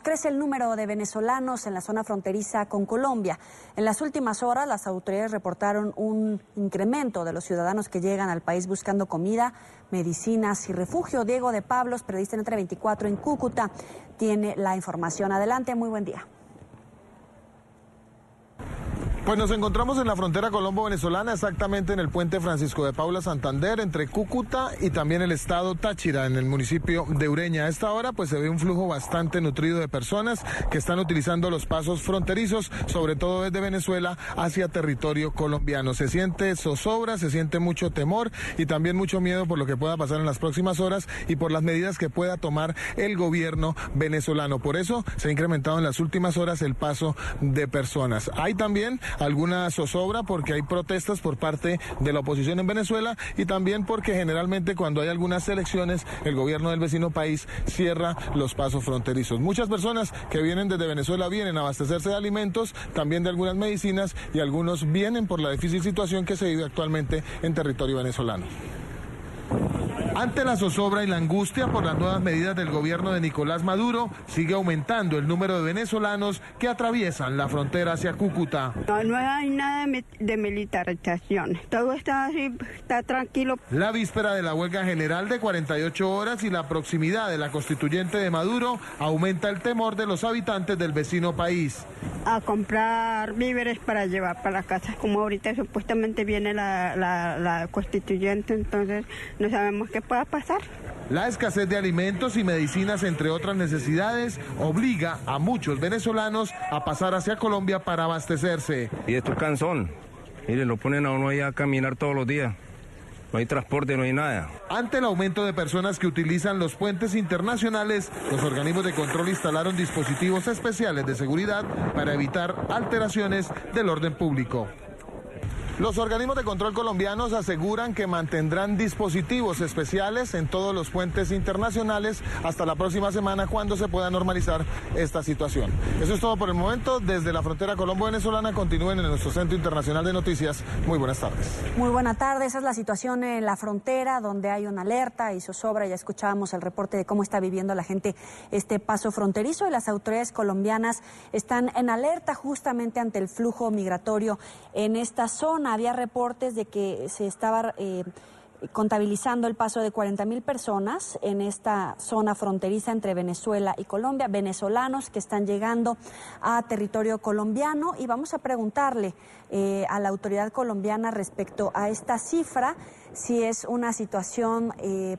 crece el número de venezolanos en la zona fronteriza con Colombia. En las últimas horas, las autoridades reportaron un incremento de los ciudadanos que llegan al país buscando comida, medicinas y refugio. Diego de Pablos, periodista en Entre 24 en Cúcuta, tiene la información. Adelante, muy buen día. Pues nos encontramos en la frontera colombo-venezolana, exactamente en el puente Francisco de Paula Santander, entre Cúcuta y también el estado Táchira, en el municipio de Ureña. A esta hora pues se ve un flujo bastante nutrido de personas que están utilizando los pasos fronterizos, sobre todo desde Venezuela hacia territorio colombiano. Se siente zozobra, se siente mucho temor y también mucho miedo por lo que pueda pasar en las próximas horas y por las medidas que pueda tomar el gobierno venezolano. Por eso se ha incrementado en las últimas horas el paso de personas. Hay también alguna zozobra porque hay protestas por parte de la oposición en Venezuela y también porque generalmente cuando hay algunas elecciones el gobierno del vecino país cierra los pasos fronterizos. Muchas personas que vienen desde Venezuela vienen a abastecerse de alimentos, también de algunas medicinas, y algunos vienen por la difícil situación que se vive actualmente en territorio venezolano. Ante la zozobra y la angustia por las nuevas medidas del gobierno de Nicolás Maduro, sigue aumentando el número de venezolanos que atraviesan la frontera hacia Cúcuta. No hay nada de militarización, todo está así, está tranquilo. La víspera de la huelga general de 48 horas y la proximidad de la constituyente de Maduro aumenta el temor de los habitantes del vecino país. A comprar víveres para llevar para la casa, como ahorita supuestamente viene la constituyente, entonces no sabemos qué pueda pasar. La escasez de alimentos y medicinas, entre otras necesidades, obliga a muchos venezolanos a pasar hacia Colombia para abastecerse. Y esto es cansón, mire, lo ponen a uno ahí a caminar todos los días. No hay transporte, no hay nada. Ante el aumento de personas que utilizan los puentes internacionales, los organismos de control instalaron dispositivos especiales de seguridad para evitar alteraciones del orden público. Los organismos de control colombianos aseguran que mantendrán dispositivos especiales en todos los puentes internacionales hasta la próxima semana, cuando se pueda normalizar esta situación. Eso es todo por el momento. Desde la frontera colombo-venezolana, continúen en nuestro Centro Internacional de Noticias. Muy buenas tardes. Muy buenas tardes. Esa es la situación en la frontera, donde hay una alerta y zozobra. Ya escuchábamos el reporte de cómo está viviendo la gente este paso fronterizo, y las autoridades colombianas están en alerta justamente ante el flujo migratorio en esta zona. Había reportes de que se estaba contabilizando el paso de 40,000 personas en esta zona fronteriza entre Venezuela y Colombia, venezolanos que están llegando a territorio colombiano, y vamos a preguntarle a la autoridad colombiana respecto a esta cifra, si es una situación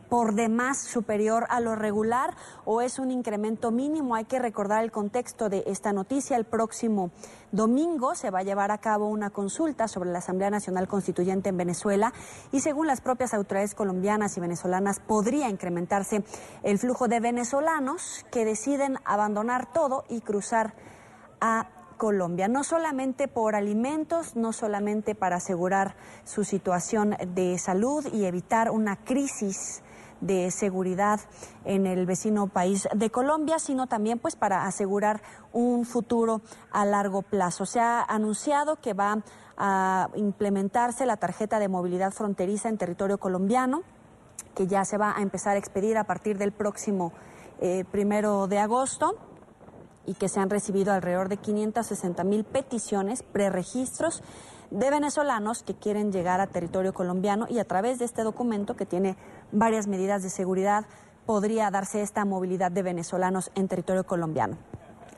por demás superior a lo regular o es un incremento mínimo. Hay que recordar el contexto de esta noticia. El próximo domingo se va a llevar a cabo una consulta sobre la Asamblea Nacional Constituyente en Venezuela, y según las propias autoridades colombianas y venezolanas podría incrementarse el flujo de venezolanos que deciden abandonar todo y cruzar a Colombia, no solamente por alimentos, no solamente para asegurar su situación de salud y evitar una crisis de seguridad en el vecino país de Colombia, sino también pues para asegurar un futuro a largo plazo. Se ha anunciado que va a implementarse la tarjeta de movilidad fronteriza en territorio colombiano, que ya se va a empezar a expedir a partir del próximo 1 de agosto. Y que se han recibido alrededor de 560,000 peticiones, preregistros de venezolanos que quieren llegar a territorio colombiano, y a través de este documento, que tiene varias medidas de seguridad, podría darse esta movilidad de venezolanos en territorio colombiano.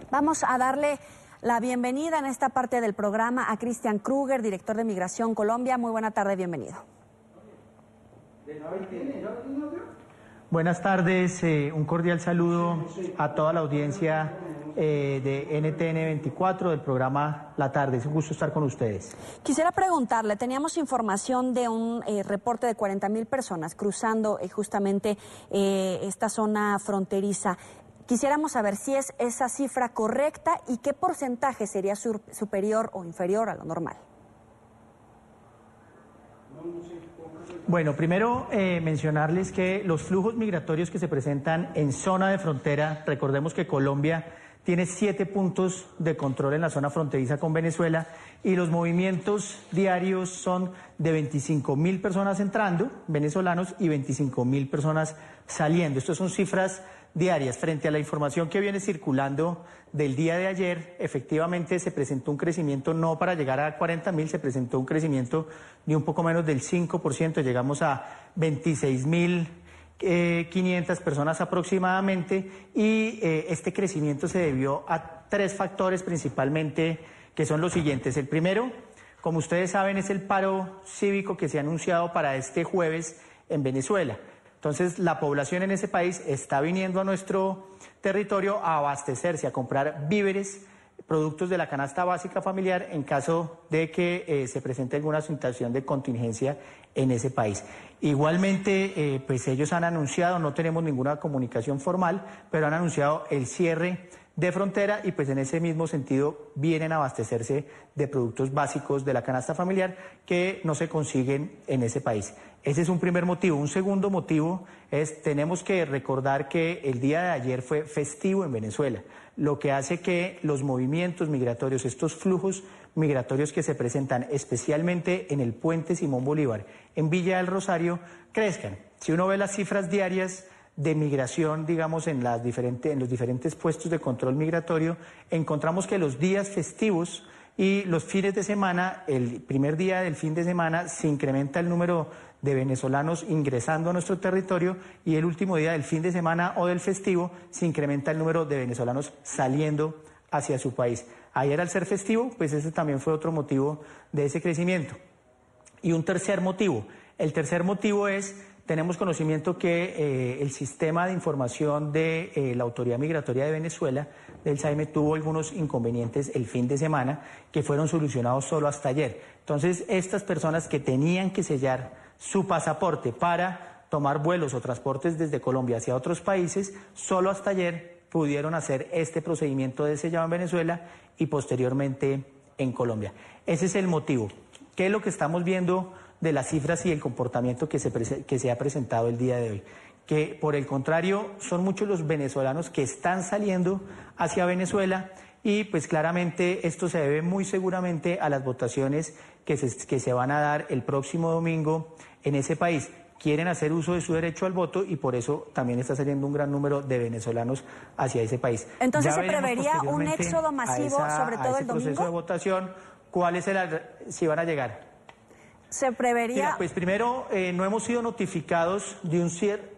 Vamos a darle la bienvenida en esta parte del programa a Cristian Kruger, director de Migración Colombia. Muy buena tarde, bienvenido. Buenas tardes, un cordial saludo a toda la audiencia de NTN 24 del programa La Tarde. Es un gusto estar con ustedes. Quisiera preguntarle, teníamos información de un reporte de 40,000 personas cruzando justamente esta zona fronteriza. Quisiéramos saber si es esa cifra correcta y qué porcentaje sería superior o inferior a lo normal. Bueno, primero mencionarles que los flujos migratorios que se presentan en zona de frontera, recordemos que Colombia tiene 7 puntos de control en la zona fronteriza con Venezuela, y los movimientos diarios son de 25,000 personas entrando, venezolanos, y 25,000 personas saliendo. Estas son cifras diarias. Frente a la información que viene circulando del día de ayer, efectivamente se presentó un crecimiento no para llegar a 40.000, se presentó un crecimiento de un poco menos del 5%, llegamos a 26.500 personas aproximadamente, y este crecimiento se debió a 3 factores principalmente, que son los siguientes. El primero, como ustedes saben, es el paro cívico que se ha anunciado para este jueves en Venezuela. Entonces, la población en ese país está viniendo a nuestro territorio a abastecerse, a comprar víveres, productos de la canasta básica familiar en caso de que se presente alguna situación de contingencia en ese país. Igualmente, pues ellos han anunciado, no tenemos ninguna comunicación formal, pero han anunciado el cierre de frontera y pues en ese mismo sentido vienen a abastecerse de productos básicos de la canasta familiar que no se consiguen en ese país. Ese es un primer motivo. Un segundo motivo es, tenemos que recordar que el día de ayer fue festivo en Venezuela, lo que hace que los movimientos migratorios, estos flujos migratorios que se presentan especialmente en el puente Simón Bolívar, en Villa del Rosario, crezcan. Si uno ve las cifras diarias de migración, digamos, en los diferentes puestos de control migratorio, encontramos que los días festivos y los fines de semana, el primer día del fin de semana, se incrementa el número de venezolanos ingresando a nuestro territorio, y el último día del fin de semana o del festivo se incrementa el número de venezolanos saliendo hacia su país. Ayer, al ser festivo, pues ese también fue otro motivo de ese crecimiento. Y un tercer motivo. El tercer motivo es, tenemos conocimiento que el sistema de información de la Autoridad Migratoria de Venezuela, del SAIME, tuvo algunos inconvenientes el fin de semana que fueron solucionados solo hasta ayer. Entonces, estas personas que tenían que sellar su pasaporte para tomar vuelos o transportes desde Colombia hacia otros países, solo hasta ayer pudieron hacer este procedimiento de sellado en Venezuela y posteriormente en Colombia. Ese es el motivo. ¿Qué es lo que estamos viendo de las cifras y el comportamiento que se ha presentado el día de hoy? Que por el contrario son muchos los venezolanos que están saliendo hacia Venezuela, y pues claramente esto se debe muy seguramente a las votaciones que se van a dar el próximo domingo en ese país. Quieren hacer uso de su derecho al voto y por eso también está saliendo un gran número de venezolanos hacia ese país. Entonces, ¿se prevería un éxodo masivo, sobre todo el domingo? Proceso de votación, ¿cuál es si van a llegar? ¿Se prevería? Mira, pues primero, no hemos sido notificados de un cierre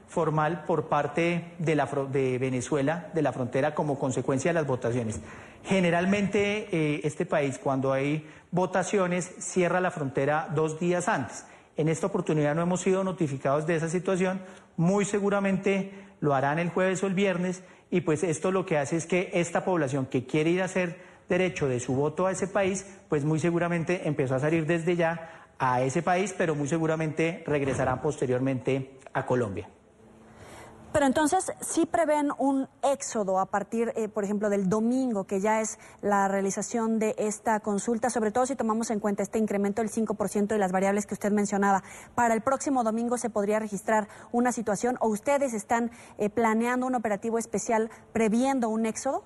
formal por parte de Venezuela, de la frontera, como consecuencia de las votaciones. Generalmente este país, cuando hay votaciones, cierra la frontera 2 días antes. En esta oportunidad no hemos sido notificados de esa situación, muy seguramente lo harán el jueves o el viernes, y pues esto lo que hace es que esta población que quiere ir a hacer derecho de su voto a ese país, pues muy seguramente empezó a salir desde ya a ese país, pero muy seguramente regresarán posteriormente a Colombia. Pero entonces, ¿sí prevén un éxodo a partir, por ejemplo, del domingo, que ya es la realización de esta consulta, sobre todo si tomamos en cuenta este incremento del 5% y las variables que usted mencionaba? ¿Para el próximo domingo se podría registrar una situación, o ustedes están planeando un operativo especial previendo un éxodo?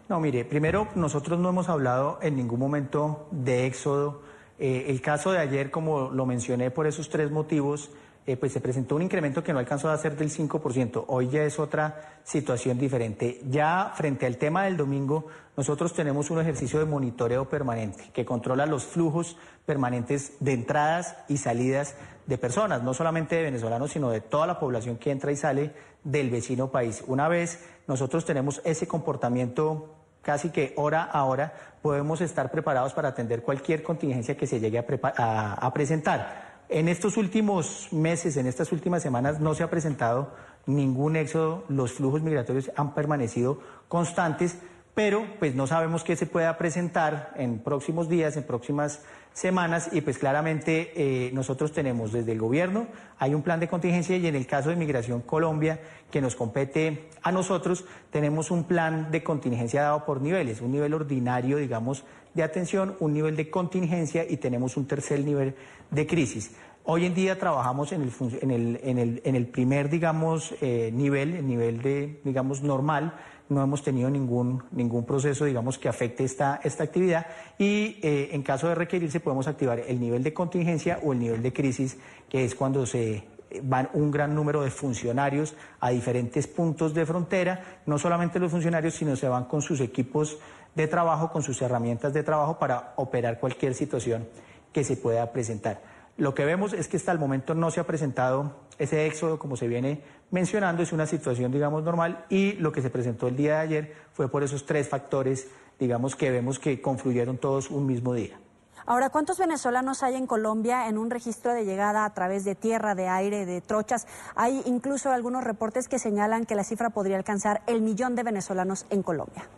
No, mire, primero, nosotros no hemos hablado en ningún momento de éxodo. El caso de ayer, como lo mencioné, por esos 3 motivos, pues se presentó un incremento que no alcanzó a ser del 5%. Hoy ya es otra situación diferente. Ya frente al tema del domingo, nosotros tenemos un ejercicio de monitoreo permanente que controla los flujos permanentes de entradas y salidas de personas, no solamente de venezolanos, sino de toda la población que entra y sale del vecino país. Una vez nosotros tenemos ese comportamiento casi que hora a hora, podemos estar preparados para atender cualquier contingencia que se llegue a presentar. En estos últimos meses, en estas últimas semanas, no se ha presentado ningún éxodo, los flujos migratorios han permanecido constantes, pero pues no sabemos qué se pueda presentar en próximos días, en próximas semanas, y pues claramente nosotros tenemos desde el gobierno, hay un plan de contingencia, y en el caso de Migración Colombia, que nos compete a nosotros, tenemos un plan de contingencia dado por niveles, un nivel ordinario, digamos, de atención, un nivel de contingencia, y tenemos un tercer nivel de crisis. Hoy en día trabajamos en el primer, digamos, nivel, el nivel de, digamos, normal. No hemos tenido ningún proceso, digamos, que afecte esta actividad y en caso de requerirse podemos activar el nivel de contingencia o el nivel de crisis, que es cuando se van un gran número de funcionarios a diferentes puntos de frontera, no solamente los funcionarios, sino se van con sus equipos de trabajo, con sus herramientas de trabajo para operar cualquier situación que se pueda presentar. Lo que vemos es que hasta el momento no se ha presentado ese éxodo, como se viene mencionando, es una situación, digamos, normal, y lo que se presentó el día de ayer fue por esos 3 factores, digamos, que vemos que confluyeron todos un mismo día. Ahora, ¿cuántos venezolanos hay en Colombia en un registro de llegada a través de tierra, de aire, de trochas? Hay incluso algunos reportes que señalan que la cifra podría alcanzar el 1.000.000 de venezolanos en Colombia.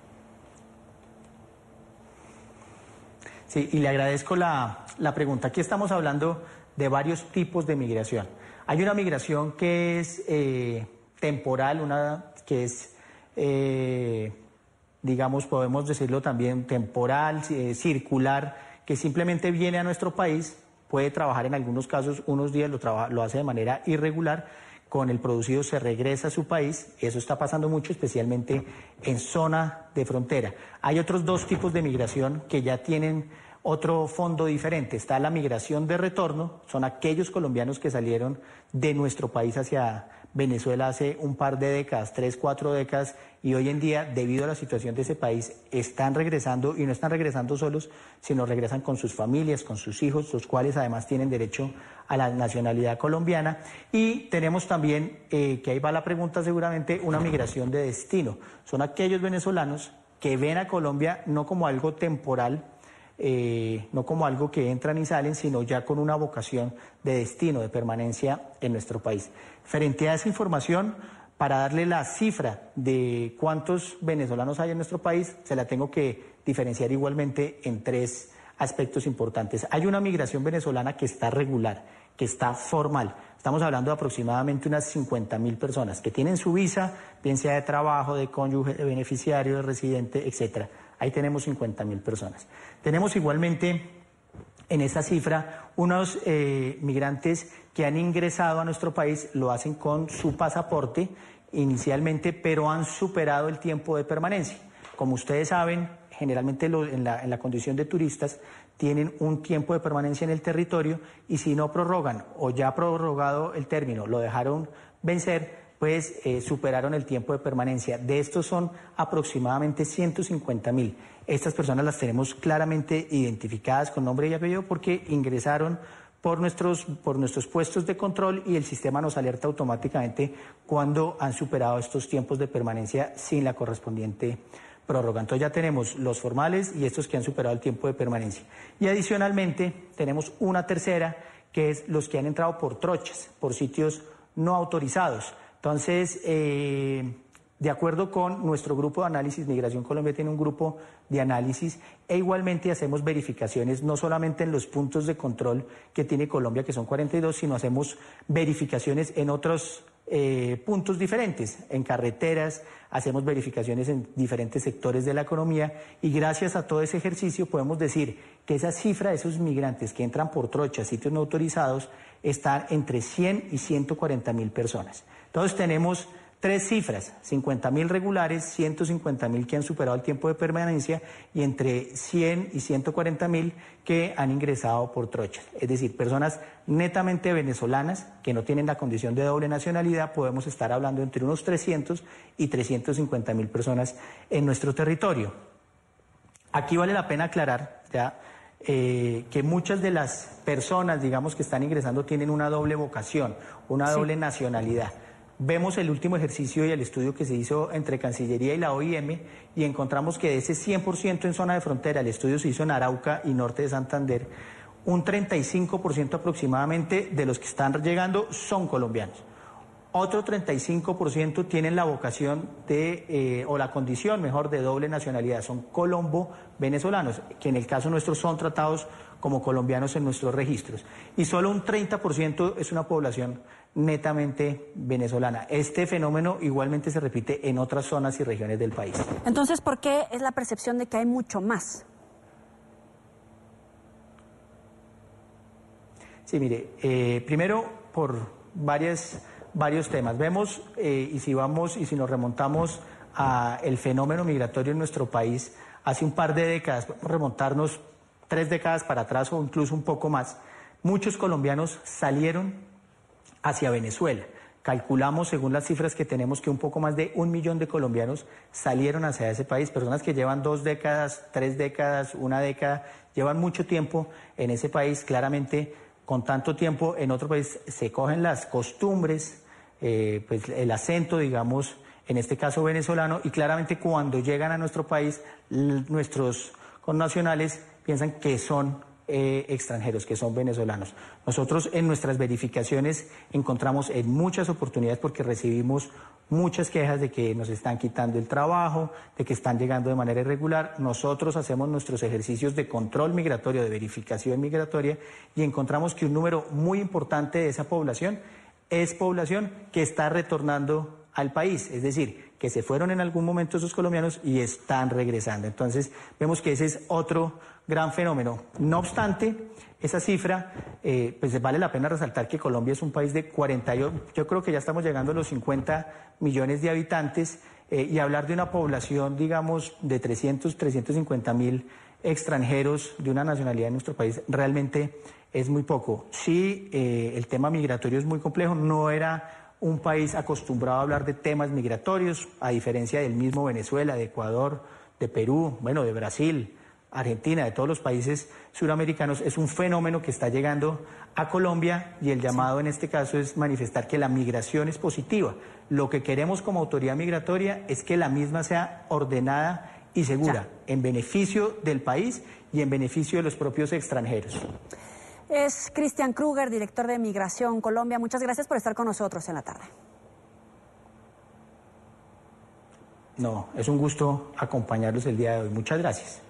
Sí, y le agradezco la pregunta. Aquí estamos hablando de varios tipos de migración. Hay una migración que es temporal, una que es, digamos, podemos decirlo también temporal, circular, que simplemente viene a nuestro país, puede trabajar en algunos casos unos días, lo hace de manera irregular, con el producido se regresa a su país. Eso está pasando mucho, especialmente en zona de frontera. Hay otros 2 tipos de migración que ya tienen otro fondo diferente. Está la migración de retorno, son aquellos colombianos que salieron de nuestro país hacia Venezuela hace un par de décadas, 3, 4 décadas, y hoy en día, debido a la situación de ese país, están regresando, y no están regresando solos, sino regresan con sus familias, con sus hijos, los cuales además tienen derecho a la nacionalidad colombiana. Y tenemos también, que ahí va la pregunta seguramente, una migración de destino. Son aquellos venezolanos que ven a Colombia no como algo temporal, no como algo que entran y salen, sino ya con una vocación de destino, de permanencia en nuestro país. Frente a esa información, para darle la cifra de cuántos venezolanos hay en nuestro país, se la tengo que diferenciar igualmente en 3 aspectos importantes. Hay una migración venezolana que está regular, que está formal. Estamos hablando de aproximadamente unas 50.000 personas que tienen su visa, bien sea de trabajo, de cónyuge, de beneficiario, de residente, etcétera. Ahí tenemos 50.000 personas. Tenemos igualmente en esa cifra unos migrantes que han ingresado a nuestro país, lo hacen con su pasaporte inicialmente, pero han superado el tiempo de permanencia. Como ustedes saben, generalmente en la condición de turistas tienen un tiempo de permanencia en el territorio y si no prorrogan o ya prorrogado el término, lo dejaron vencer, pues superaron el tiempo de permanencia. De estos son aproximadamente 150.000. Estas personas las tenemos claramente identificadas con nombre y apellido porque ingresaron por nuestros puestos de control y el sistema nos alerta automáticamente cuando han superado estos tiempos de permanencia sin la correspondiente prórroga. Entonces ya tenemos los formales y estos que han superado el tiempo de permanencia. Y adicionalmente tenemos una tercera, que es los que han entrado por trochas, por sitios no autorizados. Entonces, de acuerdo con nuestro grupo de análisis, Migración Colombia tiene un grupo de análisis e igualmente hacemos verificaciones no solamente en los puntos de control que tiene Colombia, que son 42, sino hacemos verificaciones en otros puntos diferentes, en carreteras, hacemos verificaciones en diferentes sectores de la economía y gracias a todo ese ejercicio podemos decir que esa cifra de esos migrantes que entran por trochas, sitios no autorizados, está entre 100 y 140.000 personas. Entonces tenemos 3 cifras, 50.000 regulares, 150.000 que han superado el tiempo de permanencia y entre 100 y 140.000 que han ingresado por trochas. Es decir, personas netamente venezolanas que no tienen la condición de doble nacionalidad, podemos estar hablando entre unos 300 y 350.000 personas en nuestro territorio. Aquí vale la pena aclarar ya, que muchas de las personas, digamos, que están ingresando tienen una doble vocación, una doble nacionalidad. Vemos el último ejercicio y el estudio que se hizo entre Cancillería y la OIM y encontramos que de ese 100% en zona de frontera, el estudio se hizo en Arauca y norte de Santander, un 35% aproximadamente de los que están llegando son colombianos. Otro 35% tienen la vocación de, o la condición mejor, de doble nacionalidad, son colombo-venezolanos, que en el caso nuestro son tratados como colombianos en nuestros registros. Y solo un 30% es una población netamente venezolana. Este fenómeno igualmente se repite en otras zonas y regiones del país. Entonces, ¿por qué es la percepción de que hay mucho más? Sí, mire, primero por varios temas. Vemos, y si nos remontamos a el fenómeno migratorio en nuestro país, hace un par de décadas, podemos remontarnos 3 décadas para atrás o incluso un poco más, muchos colombianos salieron hacia Venezuela. Calculamos, según las cifras que tenemos, que un poco más de 1 millón de colombianos salieron hacia ese país, personas que llevan 2 décadas, 3 décadas, 1 década, llevan mucho tiempo en ese país. Claramente, con tanto tiempo en otro país se cogen las costumbres, pues el acento, digamos, en este caso venezolano, y claramente cuando llegan a nuestro país, nuestros connacionales piensan que son extranjeros, que son venezolanos. Nosotros en nuestras verificaciones encontramos en muchas oportunidades, porque recibimos muchas quejas de que nos están quitando el trabajo, de que están llegando de manera irregular. Nosotros hacemos nuestros ejercicios de control migratorio, de verificación migratoria, y encontramos que un número muy importante de esa población es población que está retornando al país, es decir, que se fueron en algún momento esos colombianos y están regresando. Entonces, vemos que ese es otro gran fenómeno. No obstante, esa cifra, pues vale la pena resaltar que Colombia es un país de 48, yo creo que ya estamos llegando a los 50 millones de habitantes, y hablar de una población, digamos, de 350.000 extranjeros de una nacionalidad en nuestro país realmente es muy poco. Sí, el tema migratorio es muy complejo, no era un país acostumbrado a hablar de temas migratorios, a diferencia del mismo Venezuela, de Ecuador, de Perú, bueno, de Brasil, Argentina, de todos los países suramericanos. Es un fenómeno que está llegando a Colombia, y el llamado en este caso es manifestar que la migración es positiva. Lo que queremos como autoridad migratoria es que la misma sea ordenada y segura, en beneficio del país y en beneficio de los propios extranjeros. Es Cristian Kruger, director de Migración Colombia. Muchas gracias por estar con nosotros en la tarde. No, es un gusto acompañarlos el día de hoy. Muchas gracias.